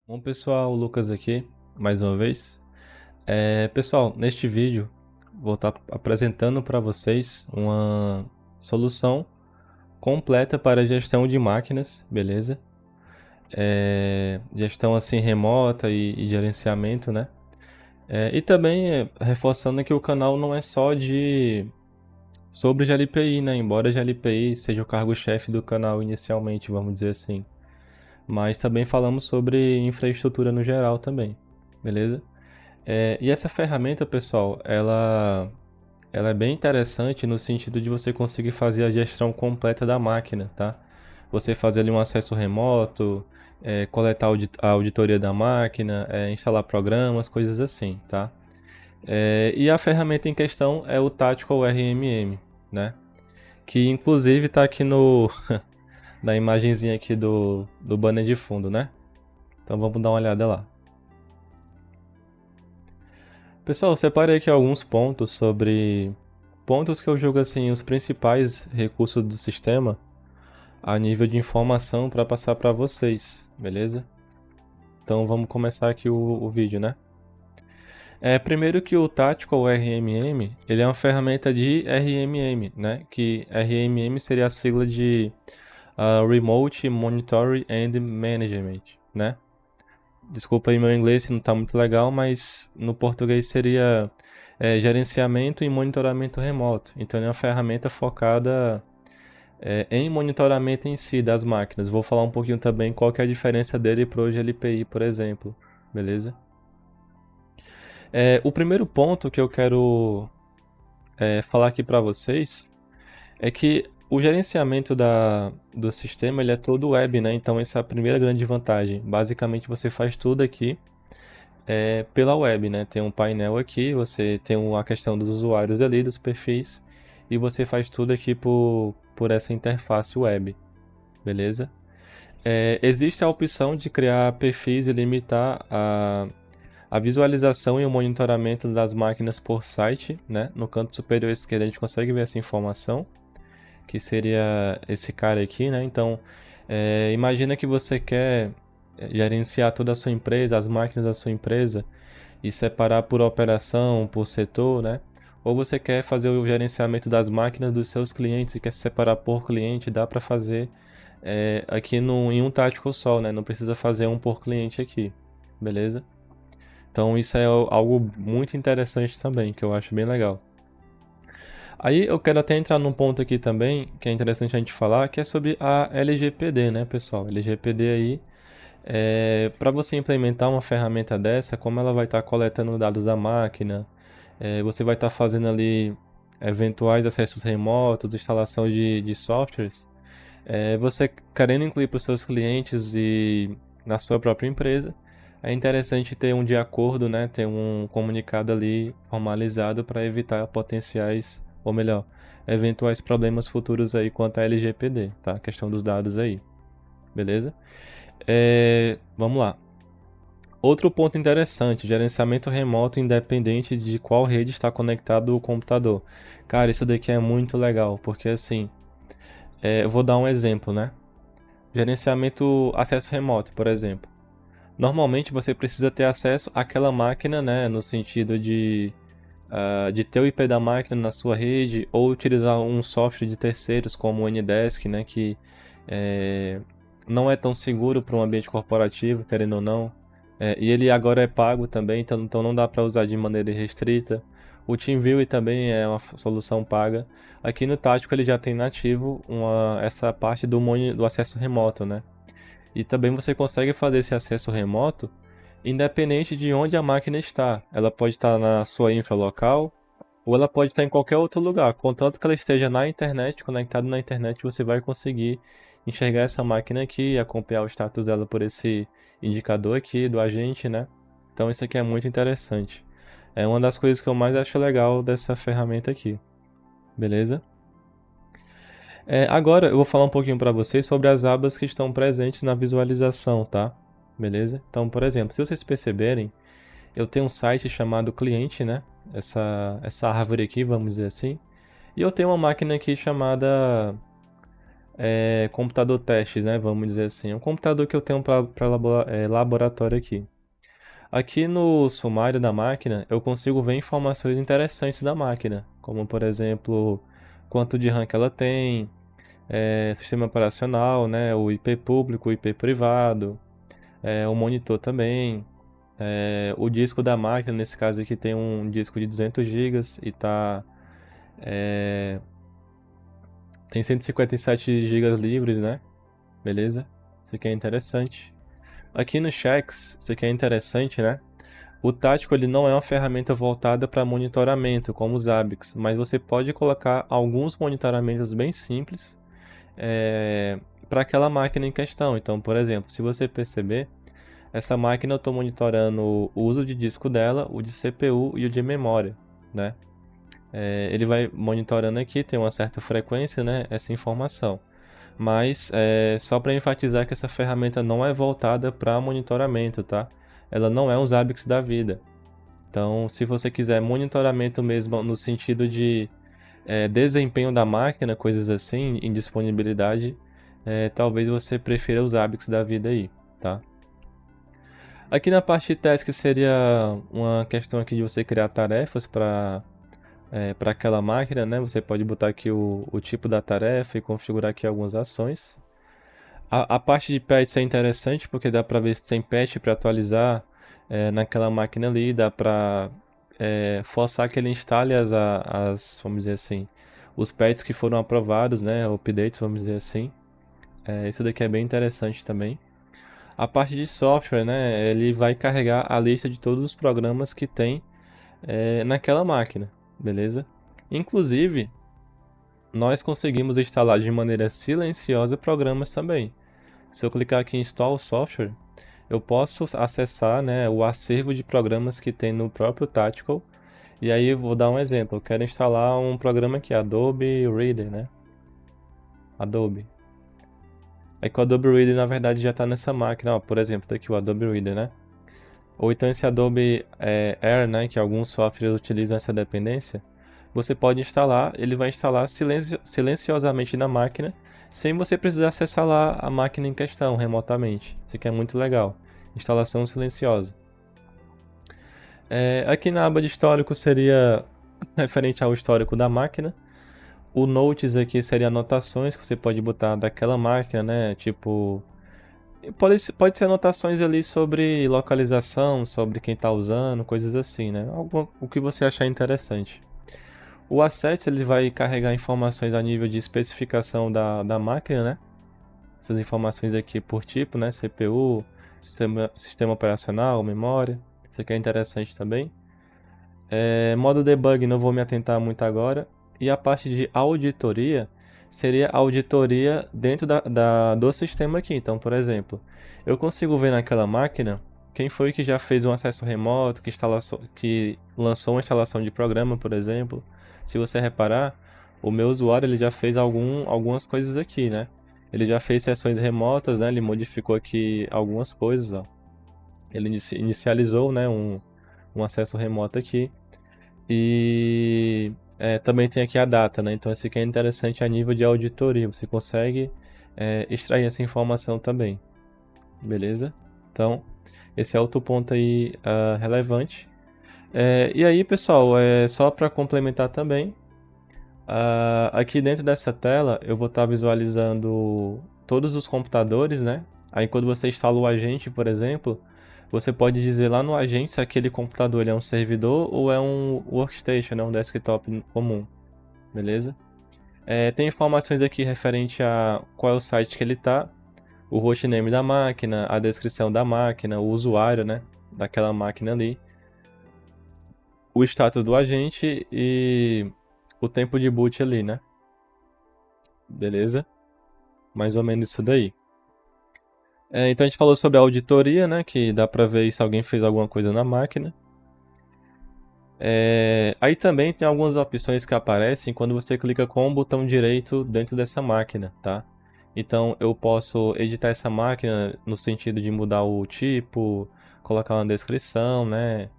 Bom pessoal, o Lucas aqui, mais uma vez. Pessoal, neste vídeo vou estar apresentando para vocês uma solução completa para a gestão de máquinas, beleza? Gestão assim remota e gerenciamento, né? E também reforçando que o canal não é só sobre GLPI, né? Embora GLPI seja o cargo-chefe do canal inicialmente, vamos dizer assim. Mas também falamos sobre infraestrutura no geral também, beleza? E essa ferramenta, pessoal, ela é bem interessante no sentido de você conseguir fazer a gestão completa da máquina, tá? Você fazer ali um acesso remoto, coletar a auditoria da máquina, instalar programas, coisas assim, tá? E a ferramenta em questão é o Tactical RMM, né? Que inclusive está aqui na imagenzinha aqui do banner de fundo, né? Então vamos dar uma olhada lá. Pessoal, eu separei aqui alguns pontos que eu julgo assim os principais recursos do sistema a nível de informação para passar para vocês, beleza? Então vamos começar aqui o vídeo, né? Primeiro que o Tactical RMM, ele é uma ferramenta de RMM, né? Que RMM seria a sigla de Remote Monitoring and Management, né? Desculpa aí meu inglês se não está muito legal, mas no português seria gerenciamento e monitoramento remoto. Então é uma ferramenta focada em monitoramento em si das máquinas. Vou falar um pouquinho também qual que é a diferença dele para o GLPI, por exemplo. Beleza? O primeiro ponto que eu quero falar aqui para vocês é que o gerenciamento do sistema ele é todo web, né? Então essa é a primeira grande vantagem. Basicamente você faz tudo aqui pela web, né? Tem um painel aqui, você tem a questão dos usuários ali, dos perfis, e você faz tudo aqui por essa interface web, beleza? Existe a opção de criar perfis e limitar a visualização e o monitoramento das máquinas por site, né? No canto superior esquerdo a gente consegue ver essa informação, que seria esse cara aqui, né? Então, imagina que você quer gerenciar toda a sua empresa, as máquinas da sua empresa, e separar por operação, por setor, né? Ou você quer fazer o gerenciamento das máquinas dos seus clientes e quer separar por cliente, dá para fazer aqui em um tático só, né? Não precisa fazer um por cliente aqui, beleza? Então isso é algo muito interessante também, que eu acho bem legal. Aí eu quero até entrar num ponto aqui também, que é interessante a gente falar, que é sobre a LGPD, né, pessoal? LGPD aí, para você implementar uma ferramenta dessa, como ela vai estar coletando dados da máquina, você vai estar fazendo ali eventuais acessos remotos, instalação de softwares, você querendo incluir para os seus clientes e na sua própria empresa, é interessante ter um de acordo, né, ter um comunicado ali formalizado para evitar potenciais, ou melhor, eventuais problemas futuros aí quanto à LGPD, tá? A questão dos dados aí, beleza? Vamos lá. Outro ponto interessante, gerenciamento remoto independente de qual rede está conectado o computador. Cara, isso daqui é muito legal, porque assim, eu vou dar um exemplo, né? Gerenciamento acesso remoto, por exemplo. Normalmente você precisa ter acesso àquela máquina, né? No sentido de ter o IP da máquina na sua rede ou utilizar um software de terceiros como o Ndesk, né? Que não é tão seguro para um ambiente corporativo, querendo ou não. E ele agora é pago também, então não dá para usar de maneira restrita. O TeamViewer também é uma solução paga. Aqui no Tático ele já tem nativo essa parte do acesso remoto, né? E também você consegue fazer esse acesso remoto independente de onde a máquina está. Ela pode estar na sua infra local ou ela pode estar em qualquer outro lugar. Contanto que ela esteja na internet, conectado na internet, você vai conseguir enxergar essa máquina aqui e acompanhar o status dela por esse indicador aqui do agente, né? Então isso aqui é muito interessante. É uma das coisas que eu mais acho legal dessa ferramenta aqui. Beleza? Agora eu vou falar um pouquinho para vocês sobre as abas que estão presentes na visualização, tá? Beleza? Então, por exemplo, se vocês perceberem, eu tenho um site chamado cliente, né? Essa árvore aqui, vamos dizer assim. E eu tenho uma máquina aqui chamada computador testes, né? Vamos dizer assim. É um computador que eu tenho para laboratório aqui. Aqui no sumário da máquina, eu consigo ver informações interessantes da máquina, como por exemplo, quanto de RAM que ela tem, sistema operacional, né? O IP público, o IP privado, o monitor também, o disco da máquina, nesse caso aqui tem um disco de 200 gigas e tem 157 gigas livres, né? Beleza? Isso aqui é interessante. Aqui no Chex, isso aqui é interessante, né? O tático ele não é uma ferramenta voltada para monitoramento, como os Zabbix, mas você pode colocar alguns monitoramentos bem simples para aquela máquina em questão. Então, por exemplo, se você perceber, essa máquina eu estou monitorando o uso de disco dela, o de CPU e o de memória, né? Ele vai monitorando aqui, tem uma certa frequência, né, essa informação. Mas só para enfatizar que essa ferramenta não é voltada para monitoramento, tá? Ela não é um Zabbix da vida. Então, se você quiser monitoramento mesmo no sentido de desempenho da máquina, coisas assim, em disponibilidade, talvez você prefira os Zabbix da vida aí, tá? Aqui na parte de task seria uma questão aqui de você criar tarefas para aquela máquina, né? Você pode botar aqui o tipo da tarefa e configurar aqui algumas ações. A parte de patch é interessante porque dá para ver se tem patch para atualizar naquela máquina ali, dá para forçar que ele instale vamos dizer assim, os patches que foram aprovados, né? Updates, vamos dizer assim. Isso daqui é bem interessante também. A parte de software, né? Ele vai carregar a lista de todos os programas que tem naquela máquina, beleza? Inclusive, nós conseguimos instalar de maneira silenciosa programas também. Se eu clicar aqui em Install Software, eu posso acessar, né, o acervo de programas que tem no próprio Tactical. E aí eu vou dar um exemplo. Eu quero instalar um programa aqui, Adobe Reader, né? Adobe. É que o Adobe Reader na verdade já está nessa máquina, ó, por exemplo, tá aqui o Adobe Reader, né? Ou então esse Adobe Air, né, que alguns softwares utilizam essa dependência, você pode instalar, ele vai instalar silenciosamente na máquina, sem você precisar acessar lá a máquina em questão remotamente. Isso aqui é muito legal. Instalação silenciosa. Aqui na aba de histórico seria referente ao histórico da máquina. O Notes aqui seria anotações que você pode botar daquela máquina, né? Tipo, pode ser anotações ali sobre localização, sobre quem está usando, coisas assim, né? O que você achar interessante. O Assets ele vai carregar informações a nível de especificação da máquina, né? Essas informações aqui por tipo, né? CPU, sistema operacional, memória. Isso aqui é interessante também. Modo debug não vou me atentar muito agora. E a parte de auditoria seria auditoria dentro do sistema aqui. Então, por exemplo, eu consigo ver naquela máquina quem foi que já fez um acesso remoto, que lançou uma instalação de programa, por exemplo. Se você reparar, o meu usuário ele já fez algumas coisas aqui, né? Ele já fez sessões remotas, né? Ele modificou aqui algumas coisas, ó. Ele inicializou, né, um acesso remoto aqui. E também tem aqui a data, né? Então esse aqui é interessante a nível de auditoria. Você consegue extrair essa informação também. Beleza? Então, esse é outro ponto aí relevante. E aí, pessoal, só para complementar também, aqui dentro dessa tela eu vou estar visualizando todos os computadores, né? Aí quando você instala o agente, por exemplo, você pode dizer lá no agente se aquele computador ele é um servidor ou é um workstation, né? Um desktop comum, beleza? Tem informações aqui referente a qual é o site que ele está, o hostname da máquina, a descrição da máquina, o usuário, né? Daquela máquina ali, o status do agente e o tempo de boot ali, né? Beleza? Mais ou menos isso daí. Então a gente falou sobre a auditoria, né? Que dá para ver se alguém fez alguma coisa na máquina. Aí também tem algumas opções que aparecem quando você clica com o botão direito dentro dessa máquina, tá? Então eu posso editar essa máquina no sentido de mudar o tipo, colocar uma descrição, né?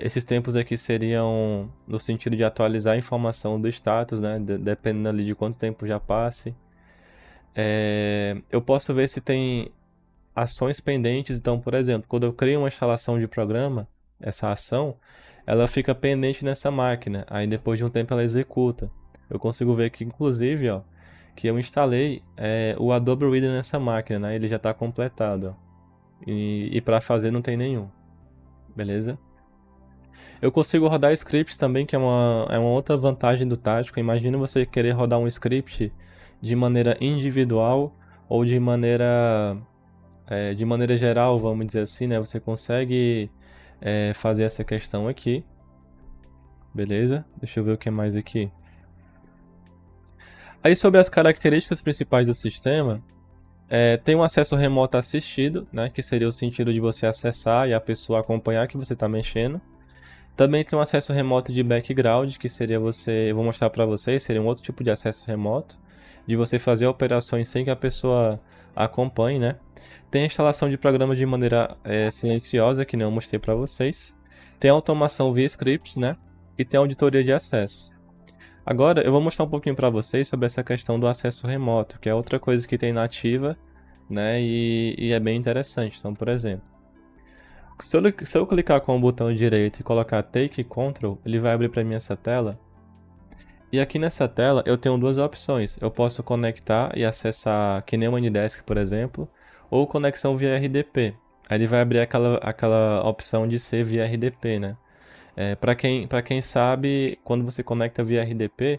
Esses tempos aqui seriam no sentido de atualizar a informação do status, né? Dependendo ali de quanto tempo já passe. Eu posso ver se tem ações pendentes. Então, por exemplo, quando eu crio uma instalação de programa, essa ação, ela fica pendente nessa máquina. Aí depois de um tempo ela executa. Eu consigo ver que, inclusive, ó, que eu instalei o Adobe Reader nessa máquina, né? Ele já está completado, ó. E para fazer não tem nenhum, beleza? Eu consigo rodar scripts também, que é uma outra vantagem do Tático. Imagina você querer rodar um script de maneira individual ou de maneira geral, vamos dizer assim, né? Você consegue fazer essa questão aqui, beleza? Deixa eu ver o que mais aqui. Aí sobre as características principais do sistema, tem um acesso remoto assistido, né? Que seria o sentido de você acessar e a pessoa acompanhar que você está mexendo. Também tem um acesso remoto de background, que seria eu vou mostrar para vocês, seria um outro tipo de acesso remoto, de você fazer operações sem que a pessoa acompanhe, né? Tem a instalação de programas de maneira silenciosa, que nem eu mostrei para vocês. Tem automação via scripts, né? E tem auditoria de acesso. Agora eu vou mostrar um pouquinho para vocês sobre essa questão do acesso remoto, que é outra coisa que tem nativa, né? E é bem interessante. Então, por exemplo, se eu clicar com o botão direito e colocar Take Control, ele vai abrir para mim essa tela. E aqui nessa tela eu tenho duas opções. Eu posso conectar e acessar que nem o AnyDesk, por exemplo, ou conexão via RDP. Aí ele vai abrir aquela opção de ser via RDP, né? Para quem sabe, quando você conecta via RDP,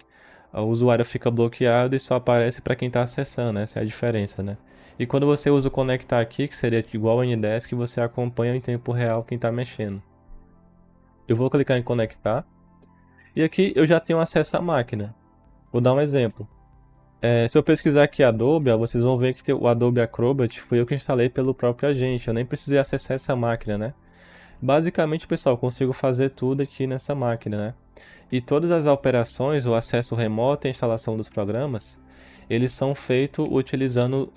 o usuário fica bloqueado e só aparece para quem está acessando. Essa é a diferença, né? E quando você usa o conectar aqui, que seria igual ao AnyDesk, você acompanha em tempo real quem está mexendo. Eu vou clicar em conectar. E aqui eu já tenho acesso à máquina. Vou dar um exemplo. Se eu pesquisar aqui Adobe, ó, vocês vão ver que o Adobe Acrobat foi eu que instalei pelo próprio agente. Eu nem precisei acessar essa máquina, né? Basicamente, pessoal, eu consigo fazer tudo aqui nessa máquina, né? E todas as operações, o acesso remoto e a instalação dos programas, eles são feitos utilizando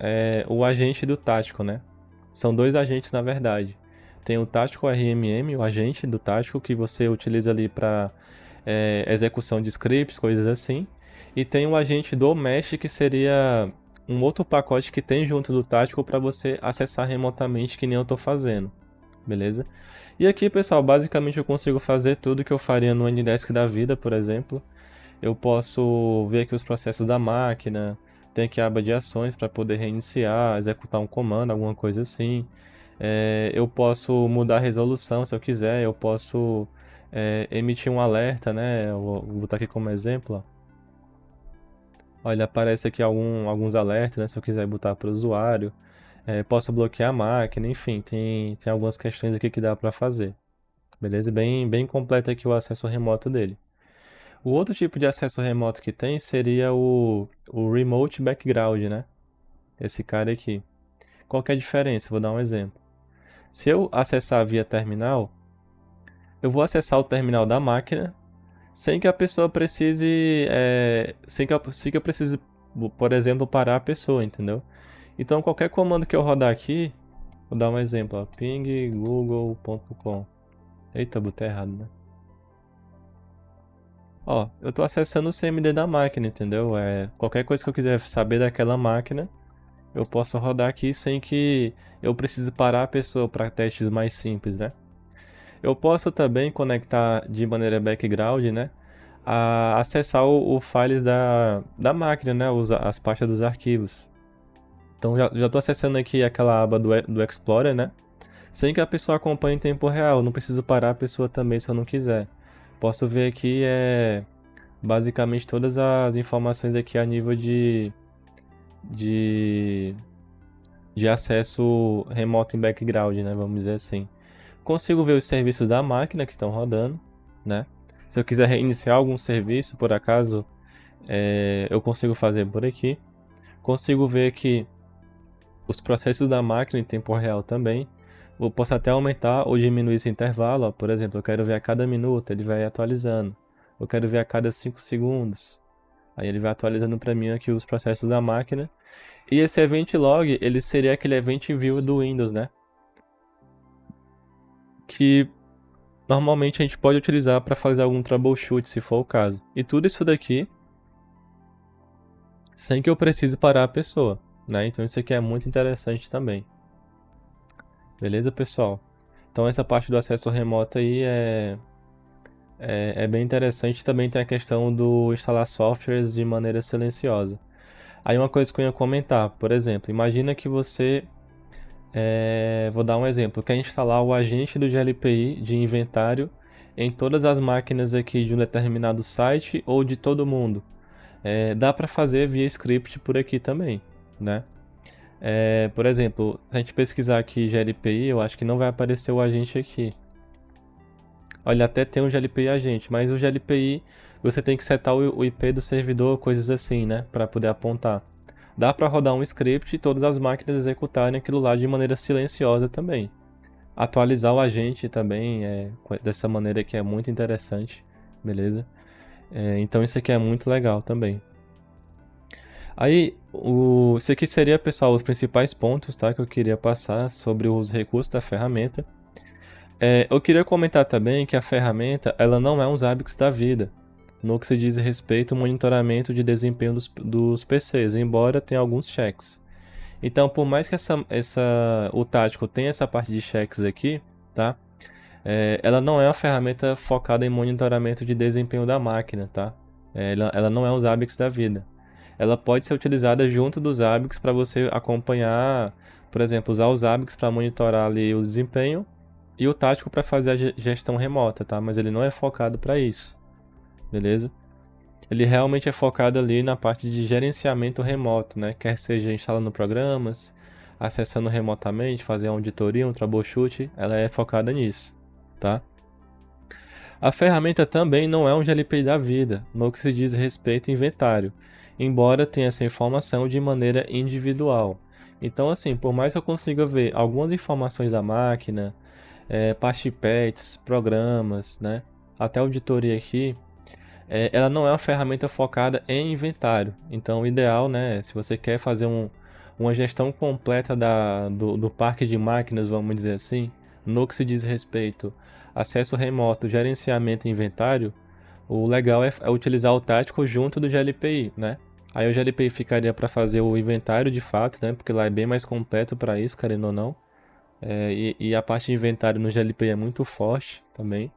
o agente do Tático, né? São dois agentes, na verdade. Tem o Tático RMM, o agente do Tático, que você utiliza ali para execução de scripts, coisas assim. E tem o agente do Mesh, que seria um outro pacote que tem junto do Tático para você acessar remotamente, que nem eu estou fazendo. Beleza? E aqui, pessoal, basicamente eu consigo fazer tudo que eu faria no AnyDesk da vida, por exemplo. Eu posso ver aqui os processos da máquina, tem aqui a aba de ações para poder reiniciar, executar um comando, alguma coisa assim. Eu posso mudar a resolução se eu quiser, eu posso emitir um alerta, né? Eu vou botar aqui como exemplo, ó. Olha, aparece aqui alguns alertas, né? Se eu quiser botar para o usuário. Posso bloquear a máquina, enfim, tem algumas questões aqui que dá para fazer. Beleza? Bem completo aqui o acesso remoto dele. O outro tipo de acesso remoto que tem seria o Remote Background, né? Esse cara aqui. Qual que é a diferença? Vou dar um exemplo. Se eu acessar via terminal, eu vou acessar o terminal da máquina sem que a pessoa precise, sem que eu precise, por exemplo, parar a pessoa, entendeu? Então qualquer comando que eu rodar aqui, vou dar um exemplo, ó, pinggoogle.com. Eita, botei errado, né? Ó, eu tô acessando o CMD da máquina, entendeu? Qualquer coisa que eu quiser saber daquela máquina, eu posso rodar aqui sem que eu precise parar a pessoa para testes mais simples, né? Eu posso também conectar de maneira background, né? A acessar o files da máquina, né? As pastas dos arquivos. Então já estou acessando aqui aquela aba do Explorer, né? Sem que a pessoa acompanhe em tempo real. Não preciso parar a pessoa também se eu não quiser. Posso ver aqui basicamente todas as informações aqui a nível de, de acesso remoto em background, né? Vamos dizer assim. Consigo ver os serviços da máquina que estão rodando, né? Se eu quiser reiniciar algum serviço, por acaso, eu consigo fazer por aqui. Consigo ver aqui os processos da máquina em tempo real também. Eu posso até aumentar ou diminuir esse intervalo. Ó. Por exemplo, eu quero ver a cada minuto, ele vai atualizando. Eu quero ver a cada 5 segundos. Aí ele vai atualizando para mim aqui os processos da máquina. E esse event log, ele seria aquele event view do Windows, né? Que normalmente a gente pode utilizar para fazer algum troubleshoot, se for o caso. E tudo isso daqui sem que eu precise parar a pessoa. né? Então isso aqui é muito interessante também. Beleza, pessoal? Então essa parte do acesso remoto aí é bem interessante. Também tem a questão do instalar softwares de maneira silenciosa. Aí uma coisa que eu ia comentar, por exemplo, imagina que você, vou dar um exemplo, quer instalar o agente do GLPI de inventário em todas as máquinas aqui de um determinado site ou de todo mundo. Dá para fazer via script por aqui também, né? Por exemplo, se a gente pesquisar aqui GLPI, eu acho que não vai aparecer o agente aqui. Olha, até tem um GLPI agente, mas o GLPI você tem que setar o IP do servidor, coisas assim, né, para poder apontar. Dá para rodar um script e todas as máquinas executarem aquilo lá de maneira silenciosa também. Atualizar o agente também dessa maneira que é muito interessante, beleza? Então isso aqui é muito legal também. Aí, isso aqui seria, pessoal, os principais pontos, tá, que eu queria passar sobre os recursos da ferramenta. Eu queria comentar também que a ferramenta ela não é um Zabbix da vida, no que se diz respeito ao monitoramento de desempenho dos PCs, embora tenha alguns checks. Então, por mais que o tático tenha essa parte de checks aqui, tá? Ela não é uma ferramenta focada em monitoramento de desempenho da máquina, tá? Ela não é um Zabbix da vida. Ela pode ser utilizada junto dos Zabbix para você acompanhar, por exemplo, usar os Zabbix para monitorar ali o desempenho e o tático para fazer a gestão remota, tá? Mas ele não é focado para isso, beleza? Ele realmente é focado ali na parte de gerenciamento remoto, né? Quer seja instalando programas, acessando remotamente, fazer uma auditoria, um troubleshoot, ela é focada nisso, tá? A ferramenta também não é um GLPI da vida, no que se diz respeito ao inventário, embora tenha essa informação de maneira individual. Então, assim, por mais que eu consiga ver algumas informações da máquina, parte de patches, programas, né? Até auditoria aqui, ela não é uma ferramenta focada em inventário. Então, o ideal, né, se você quer fazer uma gestão completa do parque de máquinas, vamos dizer assim, no que se diz respeito acesso remoto, gerenciamento e inventário, o legal é utilizar o tático junto do GLPI, né? Aí o GLPI ficaria para fazer o inventário de fato, né? Porque lá é bem mais completo para isso, querendo ou não. E a parte de inventário no GLPI é muito forte também.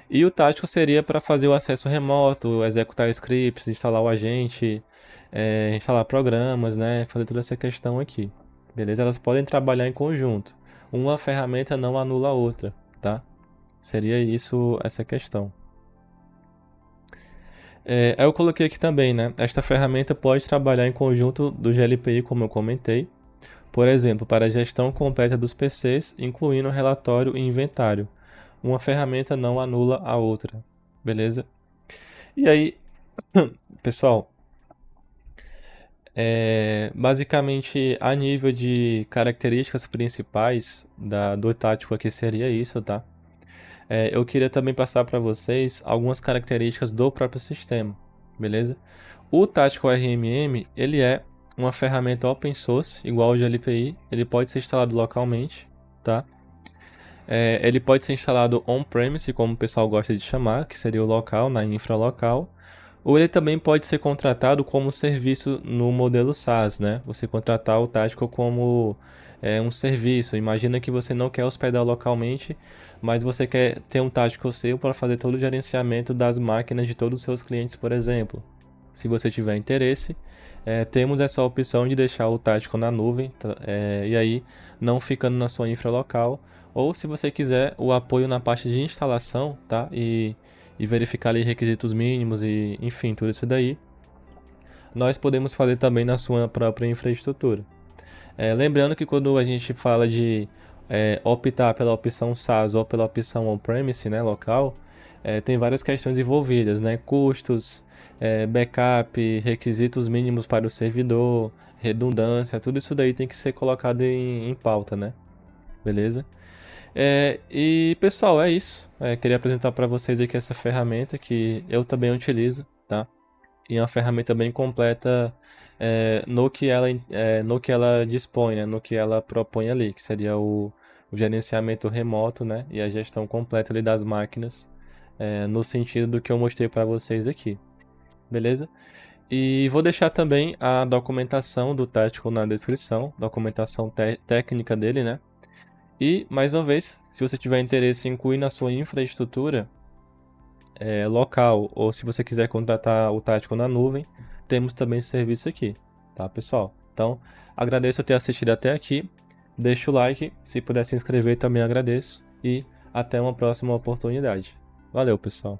E o tático seria para fazer o acesso remoto, executar scripts, instalar o agente, instalar programas, né? Fazer toda essa questão aqui. Beleza? Elas podem trabalhar em conjunto. Uma ferramenta não anula a outra, tá? Seria isso, essa questão. Aí eu coloquei aqui também, né? Esta ferramenta pode trabalhar em conjunto do GLPI, como eu comentei. Por exemplo, para a gestão completa dos PCs, incluindo relatório e inventário. Uma ferramenta não anula a outra, beleza? E aí, pessoal, basicamente a nível de características principais do tático aqui seria isso, tá? Eu queria também passar para vocês algumas características do próprio sistema, beleza? O Tático RMM, ele é uma ferramenta open source, igual ao GLPI, ele pode ser instalado localmente, tá? Ele pode ser instalado on-premise, como o pessoal gosta de chamar, que seria o local, na infra local, ou ele também pode ser contratado como serviço no modelo SaaS, né? Você contratar o Tático como um serviço. Imagina que você não quer hospedar localmente, mas você quer ter um Tático seu para fazer todo o gerenciamento das máquinas de todos os seus clientes, por exemplo. Se você tiver interesse, temos essa opção de deixar o Tático na nuvem, e aí não ficando na sua infra local, ou se você quiser o apoio na parte de instalação, tá? E verificar ali requisitos mínimos e, enfim, tudo isso daí, nós podemos fazer também na sua própria infraestrutura. Lembrando que quando a gente fala de optar pela opção SaaS ou pela opção on-premise, né, local, tem várias questões envolvidas, né? Custos, backup, requisitos mínimos para o servidor, redundância, tudo isso daí tem que ser colocado em pauta, né? Beleza? E pessoal, é isso. Queria apresentar para vocês aqui essa ferramenta que eu também utilizo, tá? E é uma ferramenta bem completa no que ela dispõe, né? No que ela propõe ali, que seria o gerenciamento remoto, né? E a gestão completa ali das máquinas, no sentido do que eu mostrei para vocês aqui, beleza? E vou deixar também a documentação do Tático na descrição, documentação técnica dele, né? E, mais uma vez, se você tiver interesse em incluir na sua infraestrutura local, ou se você quiser contratar o Tático na nuvem, temos também esse serviço aqui, tá, pessoal? Então, agradeço por ter assistido até aqui, deixa o like, se puder se inscrever também agradeço, e até uma próxima oportunidade. Valeu, pessoal!